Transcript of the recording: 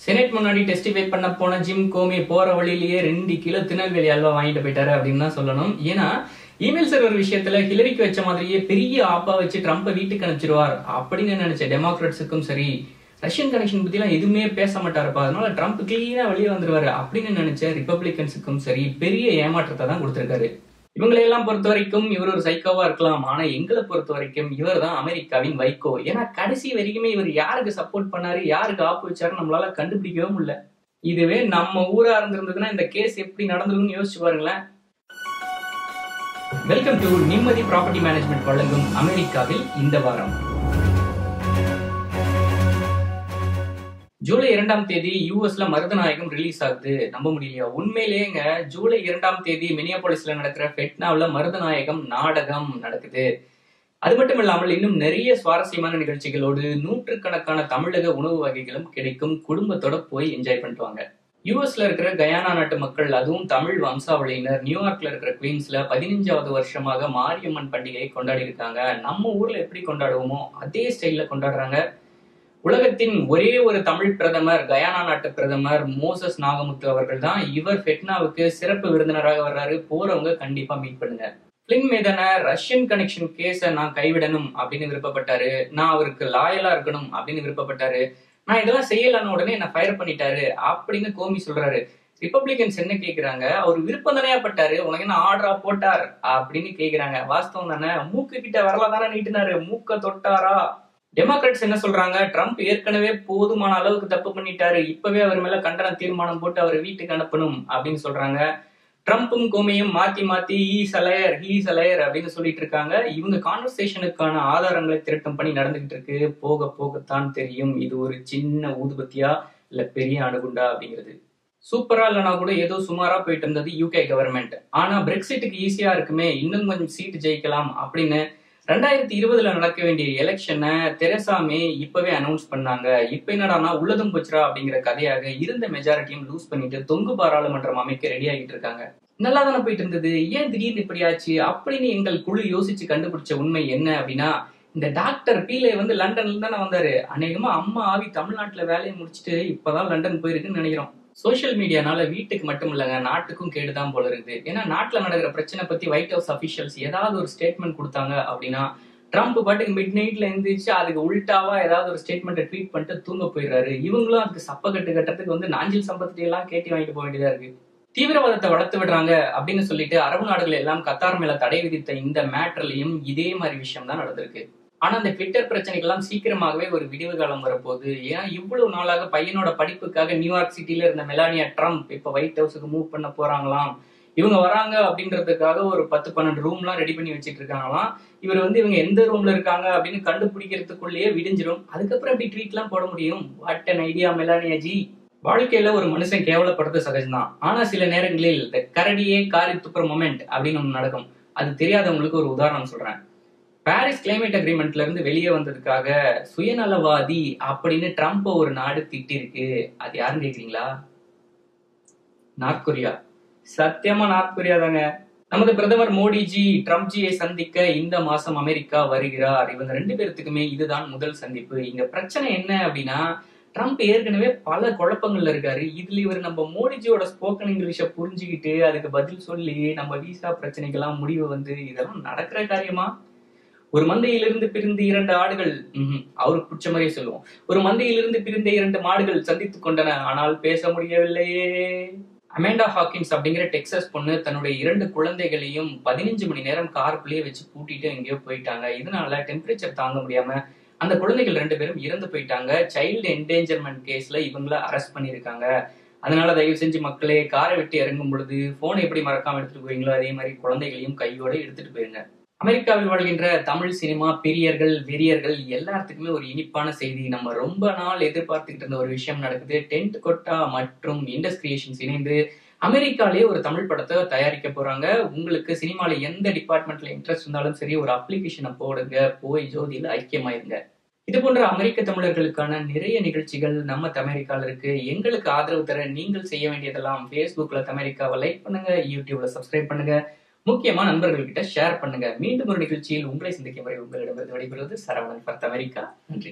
Senate முன்னாடி testify பண்ண போன ஜிம் கோமி போற வழியிலேயே 2 கிலோ திருநெல்வேலி அல்வா வாங்கிட்டு போயிட்டாரு அப்படின்னு தான் சொல்லணும். ஏன்னா இமெயில் சர்வர் விஷயத்துல ஹிலரிக்கு வச்ச மாதிரியே பெரிய ஆப்பா வச்சு ட்ரம்ப்பை வீட்டுக்கு அனுப்பிச்சிருவார் அப்படின்னு நினைச்ச டெமோக்ராட்ஸுக்கும் சரி, ரஷ்யன் கனெக்ஷன் பத்தி எல்லாம் எதுவுமே பேச மாட்டாருப்பா, அதனால ட்ரம்ப் கிளீனா வெளியே வந்துருவாரு அப்படின்னு நினைச்ச ரிப்பப்ளிகன்ஸுக்கும் சரி பெரிய ஏமாற்றத்தை தான் கொடுத்திருக்காரு. இவங்களையெல்லாம் பொறுத்த வரைக்கும் இவர் ஒரு சைக்கோவா இருக்கலாம், ஆனா எங்களை பொறுத்த வரைக்கும் இவர் தான் அமெரிக்காவின் வைகோ. ஏன்னா கடைசி வரைக்குமே இவர் யாருக்கு சப்போர்ட் பண்ணாரு, யாருக்கு ஆப்பு வச்சாரு நம்மளால கண்டுபிடிக்கவே முடியல. இதுவே நம்ம ஊரா இருந்திருந்ததுன்னா இந்த கேஸ் எப்படி நடந்துருன்னு யோசிச்சு பாருங்களேன். வெல்கம் டு நிம்மதி ப்ராப்பர்ட்டி மேனேஜ்மெண்ட் வழங்கும் அமெரிக்காவில் இந்த வாரம். ஜூலை 2ஆம் தேதி யூஎஸ்ல மருதநாயகம் ரிலீஸ் ஆகுது. நம்ப முடியலையா? உண்மையிலேங்க ஜூலை 2ஆம் தேதி மினியாபோலிஸ்ல நடக்கிற ஃபெட்னாவுல மருதநாயகம் நாடகம் நடக்குது. அது மட்டும் இல்லாமல் இன்னும் நிறைய சுவாரஸ்யமான நிகழ்ச்சிகளோடு நூற்றுக்கணக்கான தமிழக உணவு வகைகளும் கிடைக்கும். குடும்பத்தோட போய் என்ஜாய் பண்ணிட்டு வாங்க. யூஎஸ்ல இருக்கிற கயானா நாட்டு மக்கள், அதுவும் தமிழ் வம்சாவளியினர் நியூயார்க்ல இருக்கிற குவீன்ஸ்ல 15வது வருஷமாக மாரியம்மன் பண்டிகையை கொண்டாடி இருக்காங்க. நம்ம ஊர்ல எப்படி கொண்டாடுவோமோ அதே ஸ்டைல்ல கொண்டாடுறாங்க. உலகத்தின் ஒரே ஒரு தமிழ் பிரதமர், கயானா நாட்டு பிரதமர் மோசஸ் நாகமுத்து அவர்கள் தான். இவர் ஃபெட்னாவுக்கு சிறப்பு விருந்தினராக வர்றாரு. போறவங்க கண்டிப்பா மீட் பண்ணுங்க. பிளின் மீதான ரஷ்யன் கனெக்ஷன் கேஸை நான் கைவிடணும் அப்படின்னு விருப்பப்பட்டாரு. நான் அவருக்கு லாயலா இருக்கணும் அப்படின்னு விருப்பப்பட்டாரு. நான் இதெல்லாம் செய்யலன்னு உடனே என்ன ஃபயர் பண்ணிட்டாரு அப்படின்னு கோமி சொல்றாரு. ரிப்பப்ளிகன்ஸ் என்ன கேக்குறாங்க, அவர் விருப்பம் தானே பட்டாரு, உனக்கு என்ன ஆர்டரா போட்டார் அப்படின்னு கேக்குறாங்க. வாஸ்தவம் தானே? மூக்கு கிட்ட வரல தானே நீட்டினாரு, மூக்க தொட்டாரா? டெமோக்ராட்ஸ் என்ன சொல்றாங்க, ட்ரம்ப் ஏற்கனவே போதுமான அளவுக்கு தப்பு பண்ணிட்டாரு, இப்பவே அவர் மேல கண்டன தீர்மானம் போட்டு அவரை வீட்டுக்கு அனுப்பணும் அப்படின்னு சொல்றாங்க. ட்ரம்ப்பும் கோமியும் மாத்தி மாத்தி ஹீஸ் அலையர் அப்படின்னு சொல்லிட்டு இருக்காங்க. இவங்க கான்வர்சேஷனுக்கான ஆதாரங்களை திரட்டும் பணி நடந்துகிட்டு இருக்கு. போக போகத்தான் தெரியும் இது ஒரு சின்ன ஊதுபத்தியா இல்ல பெரிய அணுகுண்டா அப்படிங்கிறது. சூப்பரா இல்லைனா கூட ஏதோ சுமாரா போயிட்டு இருந்தது யூகே கவர்மெண்ட். ஆனா பிரெக்சிட்டுக்கு ஈஸியா இருக்குமே, இன்னும் கொஞ்சம் சீட்டு ஜெயிக்கலாம் அப்படின்னு 2020 நடக்க வேண்டிய எலெக்ஷனை தெரசா மே இப்பவே அனௌன்ஸ் பண்ணாங்க. இப்ப என்னடானா உள்ளதும் போச்சுரா அப்படிங்கிற கதையாக இருந்த மெஜாரிட்டியும் லூஸ் பண்ணிட்டு தொங்கு பாராளுமன்றம் அமைக்க ரெடி ஆகிட்டு இருக்காங்க. நல்லா தானே போயிட்டு இருந்தது, ஏன் திடீர்னு இப்படி ஆச்சு அப்படின்னு எங்கள் குழு யோசிச்சு கண்டுபிடிச்ச உண்மை என்ன அப்படின்னா, இந்த டாக்டர் பீலே லண்டன்ல தானே வந்தாரு. அநேகமா அம்மா ஆவி தமிழ்நாட்டுல வேலையை முடிச்சுட்டு இப்பதான் லண்டன் போயிருக்குன்னு நினைக்கிறோம். சோசியல் மீடியானால வீட்டுக்கு மட்டும் இல்லைங்க, நாட்டுக்கும் கேடுதான் போல இருக்குது. ஏன்னா நாட்டுல நடக்கிற பிரச்சனை பத்தி ஒயிட் ஹவுஸ் அபிஷியல்ஸ் ஏதாவது ஒரு ஸ்டேட்மெண்ட் கொடுத்தாங்க அப்படின்னா ட்ரம்ப் பாட்டுக்கு மிட் நைட்ல எழுந்திரிச்சு அதுக்கு உல்டாவா ஏதாவது ஒரு ஸ்டேட்மெண்ட் ட்வீட் பண்ணிட்டு தூங்க போயிடுறாரு. இவங்களும் அதுக்கு சப்ப கட்டுறதுக்கு நாஞ்சில் சம்பத்தி எல்லாம் கேட்டி வாங்கிட்டு போக வேண்டியதா இருக்கு. தீவிரவாதத்தை வளர்த்து விடுறாங்க அப்படின்னு சொல்லிட்டு அரபு நாடுகள் எல்லாம் கத்தார் மேல தடை விதித்த இந்த மேட்டர்லயும் இதே மாதிரி விஷயம் தான் நடந்திருக்கு. ஆனா அந்த ட்விட்டர் பிரச்சனைகள்லாம் சீக்கிரமாகவே ஒரு விடிவு காலம் வரப்போகுது. ஏன்னா இவ்வளவு நாளாக பையனோட படிப்புக்காக நியூயார்க் சிட்டில இருந்த மெலானியா ட்ரம்ப் இப்ப ஒயிட் ஹவுஸுக்கு மூவ் பண்ண போறாங்களாம். இவங்க வராங்க அப்படின்றதுக்காக ஒரு 10-12 ரூம்லாம் ரெடி பண்ணி வச்சிட்டு இருக்காங்களாம். இவர் இவங்க எந்த ரூம்ல இருக்காங்க அப்படின்னு கண்டுபிடிக்கிறதுக்குள்ளேயே விடிஞ்சிரும். அதுக்கப்புறம் எப்படி ட்வீட் எல்லாம் போட முடியும்? What an idea Melania G. வாழ்க்கையில ஒரு மனுஷன் கேவலப்படுறது சகஜம்தான். ஆனா சில நேரங்களில் இந்த கரடியே காரி துப்புற மொமெண்ட் அப்படின்னு ஒண்ணு நடக்கும். அது தெரியாதவங்களுக்கு ஒரு உதாரணம் சொல்றேன். பாரிஸ் கிளைமேட் அக்ரிமெண்ட்ல இருந்து வெளியே வந்ததுக்காக சுயநலவாதி அப்படின்னு ட்ரம்ப் ஒரு நாடு திட்டிருக்கு. அது யாருன்னு கேக்குறீங்களா? North Korea. சத்தியமா நார்த் கொரியா தாங்க. நமது பிரதமர் மோடிஜி ட்ரம்ப் ஜியை சந்திக்க இந்த மாசம் அமெரிக்கா வருகிறார். இவங்க 2 பேர்த்துக்குமே இதுதான் முதல் சந்திப்பு. இங்க பிரச்சனை என்ன அப்படின்னா, ட்ரம்ப் ஏற்கனவே பல குழப்பங்கள்ல இருக்காரு. இதுல இவர் நம்ம மோடிஜியோட ஸ்போக்கன் இங்கிலீஷை புரிஞ்சுக்கிட்டு அதுக்கு பதில் சொல்லி நம்ம விசா பிரச்சனைக்கெல்லாம் முடிவு இதெல்லாம் நடக்கிற காரியமா? ஒரு மந்தையிலிருந்து பிரிந்து 2 ஆடுகள், அவருக்கு பிடிச்ச மாதிரியே சொல்லுவோம், ஒரு மந்தையிலிருந்து பிரிந்த 2 மாடுகள் சந்தித்துக் கொண்டன, ஆனால் பேச முடியவில்லையே. அமேண்டா ஹாக்கின்ஸ் அப்படிங்கிற டெக்சாஸ் பொண்ணு தன்னுடைய 2 குழந்தைகளையும் 15 மணி நேரம் காருக்குள்ளேயே வச்சு பூட்டிட்டு எங்கேயோ போயிட்டாங்க. இதனால டெம்பரேச்சர் தாங்க முடியாம அந்த குழந்தைகள் 2 பேரும் இறந்து போயிட்டாங்க. சைல்டு என்டேஞ்சர்மெண்ட் கேஸ்ல இவங்கள அரெஸ்ட் பண்ணிருக்காங்க. அதனால தயவு செஞ்சு மக்களே, காரை விட்டு இறங்கும் பொழுது போனை எப்படி மறக்காம எடுத்துட்டு போவீங்களோ அதே மாதிரி குழந்தைகளையும் கையோட எடுத்துட்டு போயிருங்க. அமெரிக்காவில் வாழ்கின்ற தமிழ் சினிமா பிரியர்கள் வெறியர்கள் எல்லாத்துக்குமே ஒரு இனிப்பான செய்தி. நம்ம ரொம்ப நாள் எதிர்பார்த்துக்கிட்டு இருந்த ஒரு விஷயம் நடக்குது. டென்ட் கொட்டா மற்றும் இண்டஸ் கிரியேஷன்ஸ் இணைந்து அமெரிக்காலேயே ஒரு தமிழ் படத்தை தயாரிக்க போறாங்க. உங்களுக்கு சினிமால எந்த டிபார்ட்மெண்ட்ல இன்ட்ரெஸ்ட் இருந்தாலும் சரி, ஒரு அப்ளிகேஷனை போடுங்க, போய் ஜோதியில ஐக்கியமாயிருங்க. இது போன்ற அமெரிக்க தமிழர்களுக்கான நிறைய நிகழ்ச்சிகள் நம்ம தமிரிக்கால இருக்கு. எங்களுக்கு ஆதரவு தர நீங்கள் செய்ய வேண்டியதெல்லாம் Facebookல தமிரிக்காவை லைக் பண்ணுங்க, யூடியூப்ல சப்ஸ்கிரைப் பண்ணுங்க, முக்கியமா நண்பர்கள் கிட்ட ஷேர் பண்ணுங்க. மீண்டும் ஒரு நிகழ்ச்சியில் உங்களை சந்திக்கும் வரை உங்களிடமிருந்து விடைபெறுவது சரவணன் ஃபார் தமிரிக்கா. நன்றி.